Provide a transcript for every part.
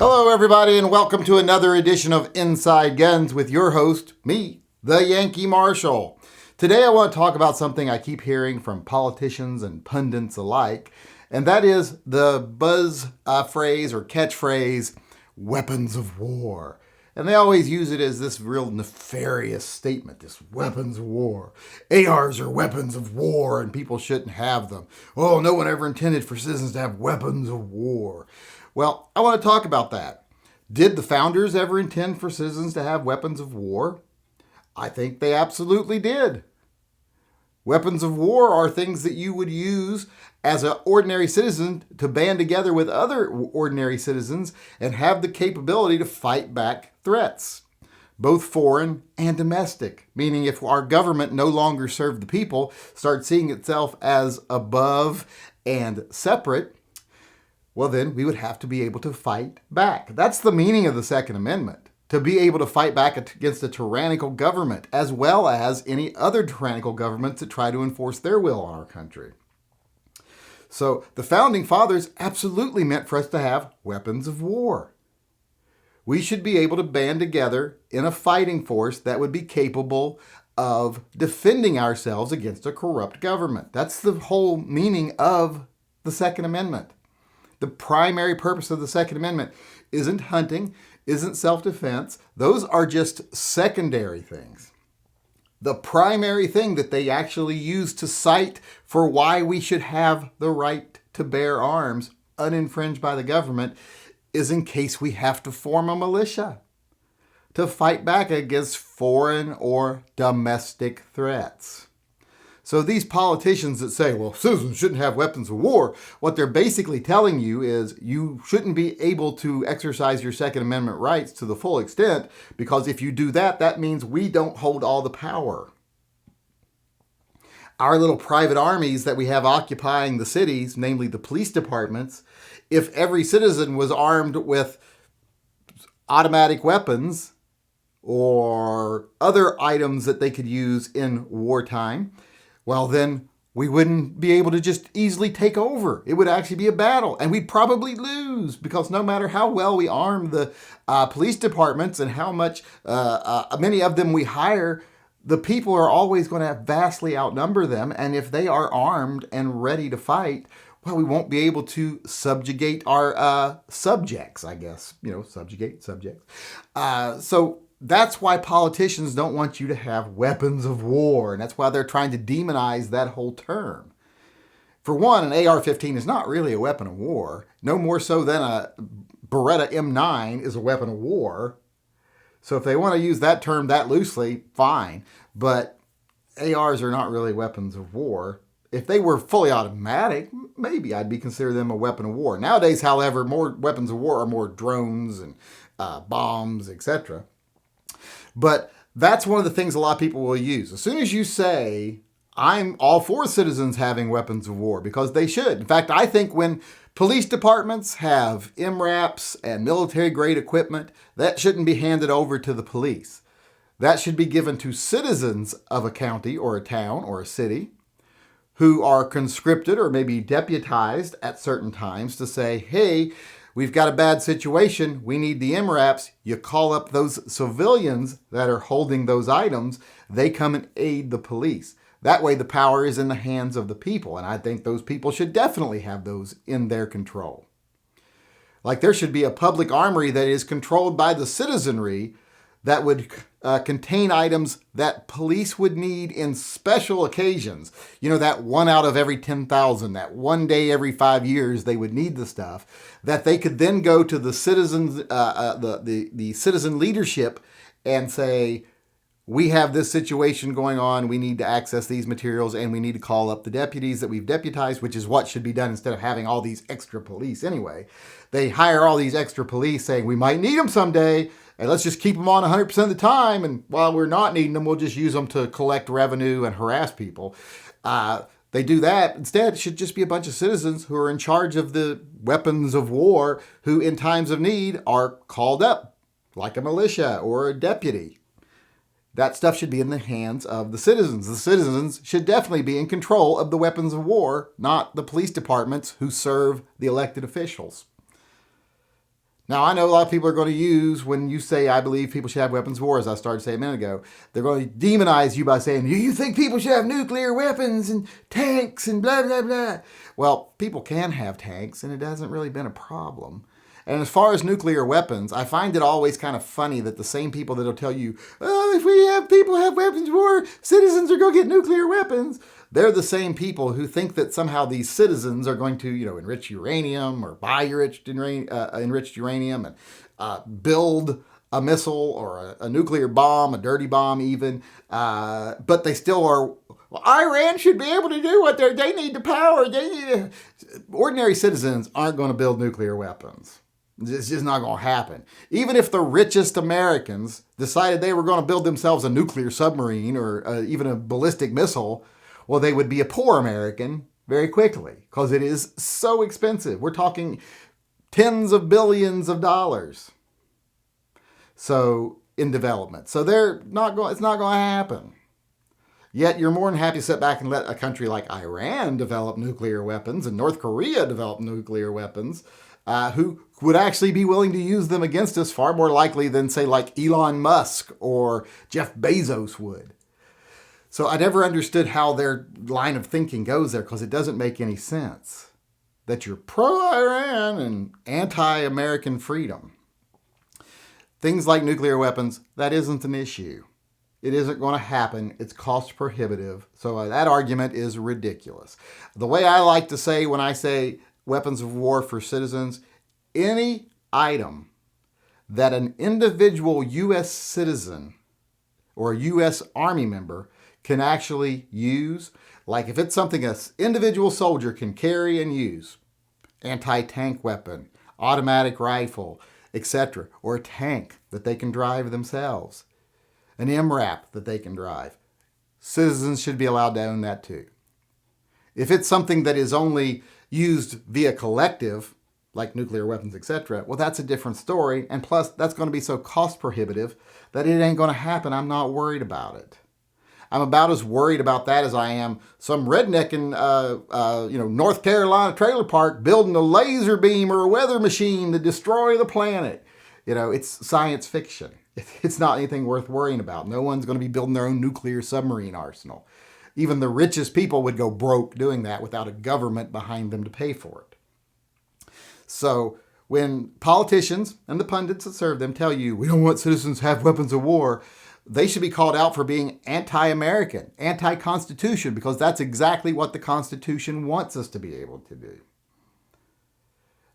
Hello, everybody, and welcome to another edition of Inside Guns with your host, me, the Yankee Marshal. Today, I want to talk about something I keep hearing from politicians and pundits alike, and that is the buzz phrase or catchphrase, weapons of war. And they always use it as this real nefarious statement, this weapons of war. ARs are weapons of war, and people shouldn't have them. Oh, no one ever intended for citizens to have weapons of war. Well, I want to talk about that. Did the founders ever intend for citizens to have weapons of war? I think they absolutely did. Weapons of war are things that you would use as an ordinary citizen to band together with other ordinary citizens and have the capability to fight back threats, both foreign and domestic, meaning if our government no longer served the people, starts seeing itself as above and separate, well, then we would have to be able to fight back. That's the meaning of the Second Amendment, to be able to fight back against a tyrannical government, as well as any other tyrannical governments that try to enforce their will on our country. So the Founding Fathers absolutely meant for us to have weapons of war. We should be able to band together in a fighting force that would be capable of defending ourselves against a corrupt government. That's the whole meaning of the Second Amendment. The primary purpose of the Second Amendment isn't hunting, isn't self-defense. Those are just secondary things. The primary thing that they actually use to cite for why we should have the right to bear arms uninfringed by the government is in case we have to form a militia to fight back against foreign or domestic threats. So these politicians that say, well, citizens shouldn't have weapons of war, what they're basically telling you is you shouldn't be able to exercise your Second Amendment rights to the full extent, because if you do that, that means we don't hold all the power. Our little private armies that we have occupying the cities, namely the police departments, if every citizen was armed with automatic weapons or other items that they could use in wartime, well, then we wouldn't be able to just easily take over. It would actually be a battle, and we'd probably lose, because no matter how well we arm the police departments and how much many of them we hire, the people are always going to vastly outnumber them. And if they are armed and ready to fight, well, we won't be able to subjugate our subjects, I guess. Subjugate subjects. So that's why politicians don't want you to have weapons of war, and that's why they're trying to demonize that whole term. For one, an AR-15 is not really a weapon of war, no more so than a Beretta M9 is a weapon of war. So if they want to use that term that loosely, fine, but ARs are not really weapons of war. If they were fully automatic, maybe I'd be consider them a weapon of war. Nowadays, however, more weapons of war are more drones and bombs, etc. But that's one of the things a lot of people will use. As soon as you say, I'm all for citizens having weapons of war, because they should. In fact, I think when police departments have MRAPs and military-grade equipment, that shouldn't be handed over to the police. That should be given to citizens of a county or a town or a city who are conscripted or maybe deputized at certain times to say, hey, we've got a bad situation. We need the MRAPs. You call up those civilians that are holding those items. They come and aid the police. That way the power is in the hands of the people. And I think those people should definitely have those in their control. Like there should be a public armory that is controlled by the citizenry that would contain items that police would need in special occasions. That 1 out of every 10,000, that one day every 5 years they would need the stuff, that they could then go to the citizens, the citizen leadership and say, we have this situation going on, we need to access these materials, and we need to call up the deputies that we've deputized, which is what should be done instead of having all these extra police anyway. They hire all these extra police saying, we might need them someday, and let's just keep them on 100% of the time, and while we're not needing them, we'll just use them to collect revenue and harass people. They do that. Instead, it should just be a bunch of citizens who are in charge of the weapons of war, who in times of need are called up, like a militia or a deputy. That stuff should be in the hands of the citizens. The citizens should definitely be in control of the weapons of war, not the police departments who serve the elected officials. Now, I know a lot of people are going to use, when you say, I believe people should have weapons of war, as I started to say a minute ago, they're going to demonize you by saying, you think people should have nuclear weapons and tanks and blah, blah, blah. Well, people can have tanks, and it hasn't really been a problem. And as far as nuclear weapons, I find it always kind of funny that the same people that'll tell you, oh, if we have people have weapons of war, citizens are going to get nuclear weapons. They're the same people who think that somehow these citizens are going to, enrich uranium or buy enriched uranium and build a missile or a nuclear bomb, a dirty bomb even. But they still are, well, Iran should be able to do what they need the power. Ordinary citizens aren't going to build nuclear weapons. It's just not going to happen. Even if the richest Americans decided they were going to build themselves a nuclear submarine or even a ballistic missile, well, they would be a poor American very quickly because it is so expensive. We're talking tens of billions of dollars. So in development. So it's not going to happen. Yet you're more than happy to sit back and let a country like Iran develop nuclear weapons and North Korea develop nuclear weapons, who would actually be willing to use them against us far more likely than, say, like Elon Musk or Jeff Bezos would. So I never understood how their line of thinking goes there because it doesn't make any sense. That you're pro-Iran and anti-American freedom. Things like nuclear weapons, that isn't an issue. It isn't going to happen. It's cost prohibitive. So that argument is ridiculous. The way I like to say when I say weapons of war for citizens, any item that an individual U.S. citizen or a U.S. Army member can actually use, like if it's something an individual soldier can carry and use, anti-tank weapon, automatic rifle, etc., or a tank that they can drive themselves, an MRAP that they can drive, citizens should be allowed to own that too. If it's something that is only used via collective, like nuclear weapons, etc., well, that's a different story. And plus, that's going to be so cost prohibitive that it ain't going to happen. I'm not worried about it. I'm about as worried about that as I am some redneck in North Carolina trailer park building a laser beam or a weather machine to destroy the planet. It's science fiction. It's not anything worth worrying about. No one's going to be building their own nuclear submarine arsenal. Even the richest people would go broke doing that without a government behind them to pay for it. So when politicians and the pundits that serve them tell you, we don't want citizens to have weapons of war, they should be called out for being anti-American, anti-Constitution, because that's exactly what the Constitution wants us to be able to do.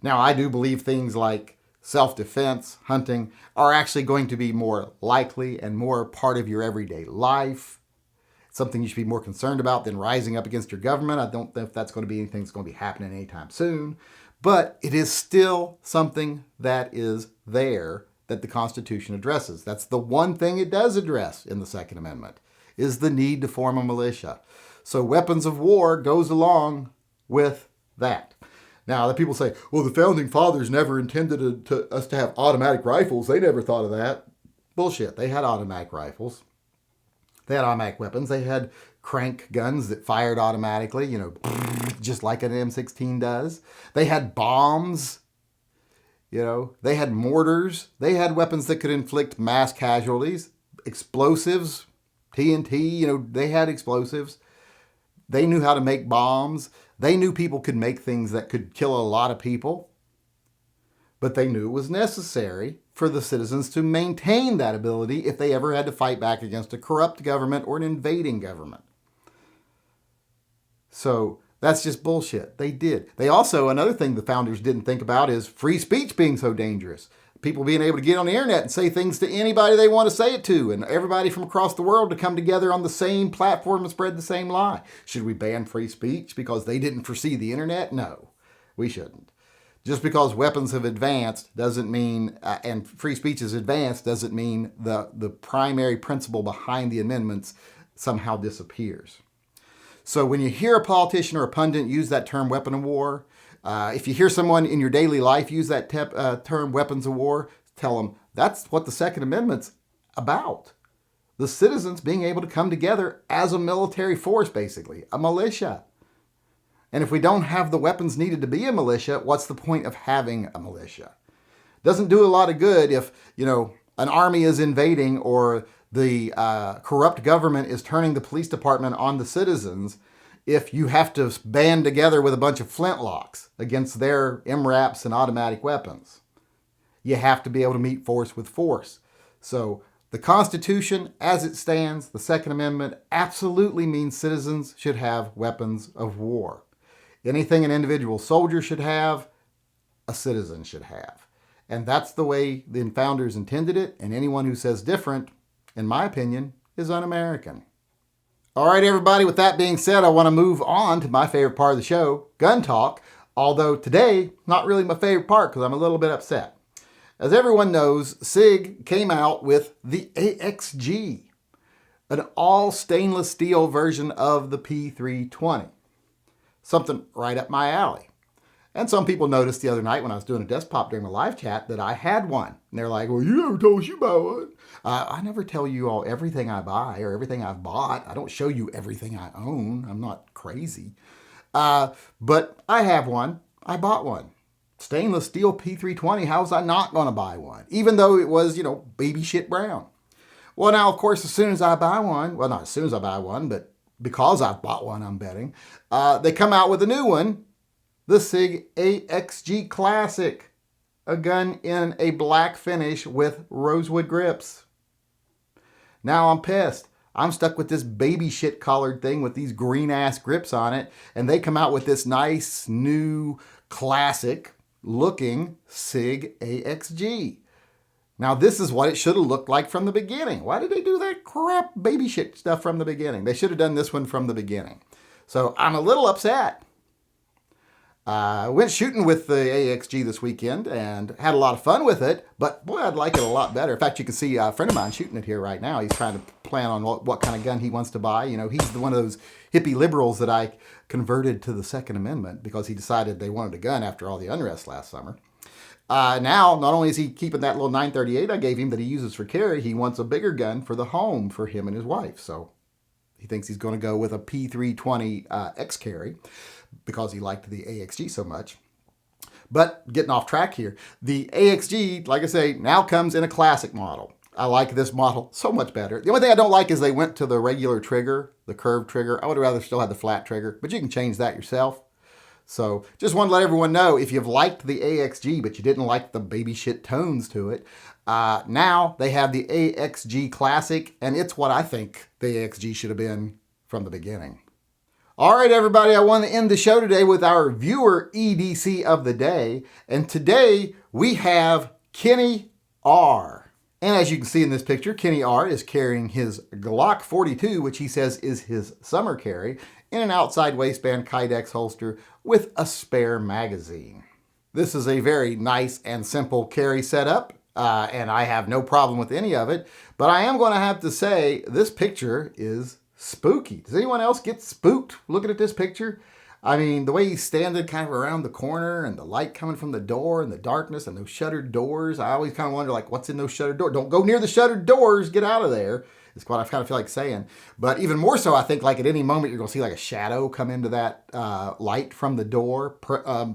Now, I do believe things like self-defense, hunting, are actually going to be more likely and more part of your everyday life. It's something you should be more concerned about than rising up against your government. I don't know if that's going to be anything that's going to be happening anytime soon. But it is still something that is there that the Constitution addresses. That's the one thing it does address in the Second Amendment, is the need to form a militia. So weapons of war goes along with that. Now, the people say, well, the Founding Fathers never intended us to have automatic rifles. They never thought of that. Bullshit. They had automatic rifles. They had automatic weapons. They had crank guns that fired automatically, just like an M16 does. They had bombs. They had mortars. They had weapons that could inflict mass casualties. Explosives, TNT, they had explosives. They knew how to make bombs. They knew people could make things that could kill a lot of people. But they knew it was necessary for the citizens to maintain that ability if they ever had to fight back against a corrupt government or an invading government. So that's just bullshit. They did. They also, another thing the founders didn't think about is free speech being so dangerous. People being able to get on the internet and say things to anybody they want to say it to, and everybody from across the world to come together on the same platform and spread the same lie. Should we ban free speech because they didn't foresee the internet? No, we shouldn't. Just because weapons have advanced doesn't mean, and free speech has advanced, doesn't mean the primary principle behind the amendments somehow disappears. So when you hear a politician or a pundit use that term weapon of war, if you hear someone in your daily life use that term weapons of war, tell them that's what the Second Amendment's about. The citizens being able to come together as a military force, basically, a militia. And if we don't have the weapons needed to be a militia, what's the point of having a militia? Doesn't do a lot of good if, an army is invading or the corrupt government is turning the police department on the citizens if you have to band together with a bunch of flintlocks against their MRAPs and automatic weapons. You have to be able to meet force with force. So the Constitution, as it stands, the Second Amendment, absolutely means citizens should have weapons of war. Anything an individual soldier should have, a citizen should have. And that's the way the founders intended it, and anyone who says different, in my opinion, is un-American. All right, everybody, with that being said, I want to move on to my favorite part of the show, gun talk, although today, not really my favorite part because I'm a little bit upset. As everyone knows, Sig came out with the AXG, an all stainless steel version of the P320. Something right up my alley. And some people noticed the other night when I was doing a desk pop during my live chat that I had one. And they're like, well, you never told us you buy one. I never tell you all everything I buy or everything I've bought. I don't show you everything I own. I'm not crazy. But I have one. I bought one. Stainless steel P320. How was I not going to buy one? Even though it was, baby shit brown. Well, now, of course, as soon as I buy one, well, not as soon as I buy one, but because I've bought one, I'm betting, they come out with a new one. The Sig ASG Classic, a gun in a black finish with rosewood grips. Now I'm pissed. I'm stuck with this baby shit collared thing with these green ass grips on it, and they come out with this nice new classic looking Sig ASG. Now this is what it should have looked like from the beginning. Why did they do that crap baby shit stuff from the beginning? They should have done this one from the beginning. So I'm a little upset. Went shooting with the AXG this weekend and had a lot of fun with it, but boy, I'd like it a lot better. In fact, you can see a friend of mine shooting it here right now. He's trying to plan on what kind of gun he wants to buy. He's one of those hippie liberals that I converted to the Second Amendment because he decided they wanted a gun after all the unrest last summer. Now, not only is he keeping that little 938 I gave him that he uses for carry, he wants a bigger gun for the home for him and his wife. So he thinks he's going to go with a P320 X carry because he liked the AXG so much. But getting off track here, the AXG, like I say, now comes in a classic model. I like this model so much better. The only thing I don't like is they went to the regular trigger, the curved trigger. I would rather still have the flat trigger, but you can change that yourself. So just want to let everyone know, if you've liked the AXG, but you didn't like the baby shit tones to it, now they have the AXG Classic, and it's what I think the AXG should have been from the beginning. All right, everybody, I want to end the show today with our viewer EDC of the day. And today we have Kenny R. And as you can see in this picture, Kenny R is carrying his Glock 42, which he says is his summer carry, in an outside waistband Kydex holster with a spare magazine. This is a very nice and simple carry setup, and I have no problem with any of it. But I am going to have to say this picture is spooky. Does anyone else get spooked looking at this picture? I mean, the way he's standing kind of around the corner and the light coming from the door and the darkness and those shuttered doors. I always kind of wonder, what's in those shuttered doors? Don't go near the shuttered doors. Get out of there. It's what I kind of feel like saying. But even more so, I think at any moment you're going to see a shadow come into that light from the door.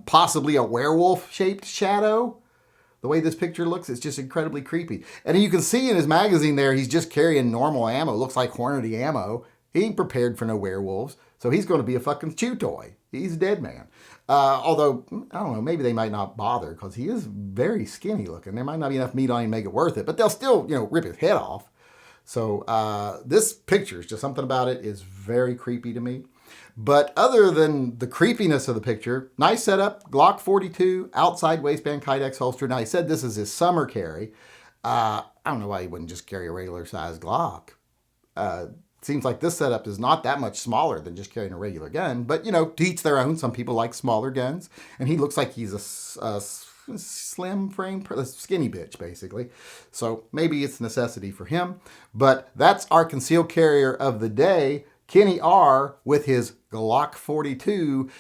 Possibly a werewolf-shaped shadow. The way this picture looks, it's just incredibly creepy. And you can see in his magazine there, he's just carrying normal ammo. It looks like Hornady ammo. He ain't prepared for no werewolves, so he's going to be a fucking chew toy. He's a dead man. Although, I don't know, maybe they might not bother because he is very skinny looking. There might not be enough meat on him to make it worth it, but they'll still, rip his head off. So this picture is just something about it is very creepy to me. But other than the creepiness of the picture, nice setup, Glock 42, outside waistband Kydex holster. Now, he said this is his summer carry. I don't know why he wouldn't just carry a regular size Glock. Seems like this setup is not that much smaller than just carrying a regular gun. But, to each their own. Some people like smaller guns. And he looks like he's a slim frame, a skinny bitch, basically. So maybe it's a necessity for him. But that's our concealed carrier of the day, Kenny R, with his Glock 42,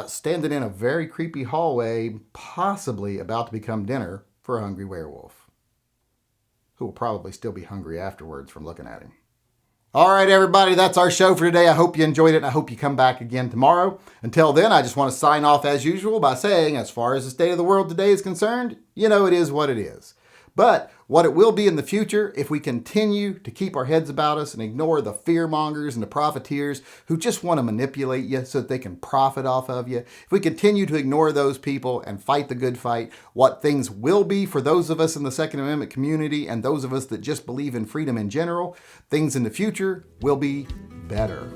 standing in a very creepy hallway, possibly about to become dinner for a hungry werewolf, who will probably still be hungry afterwards from looking at him. All right, everybody, that's our show for today. I hope you enjoyed it, and I hope you come back again tomorrow. Until then, I just want to sign off as usual by saying, as far as the state of the world today is concerned, it is what it is. But what it will be in the future, if we continue to keep our heads about us and ignore the fearmongers and the profiteers who just want to manipulate you so that they can profit off of you, if we continue to ignore those people and fight the good fight, what things will be for those of us in the Second Amendment community and those of us that just believe in freedom in general, things in the future will be better.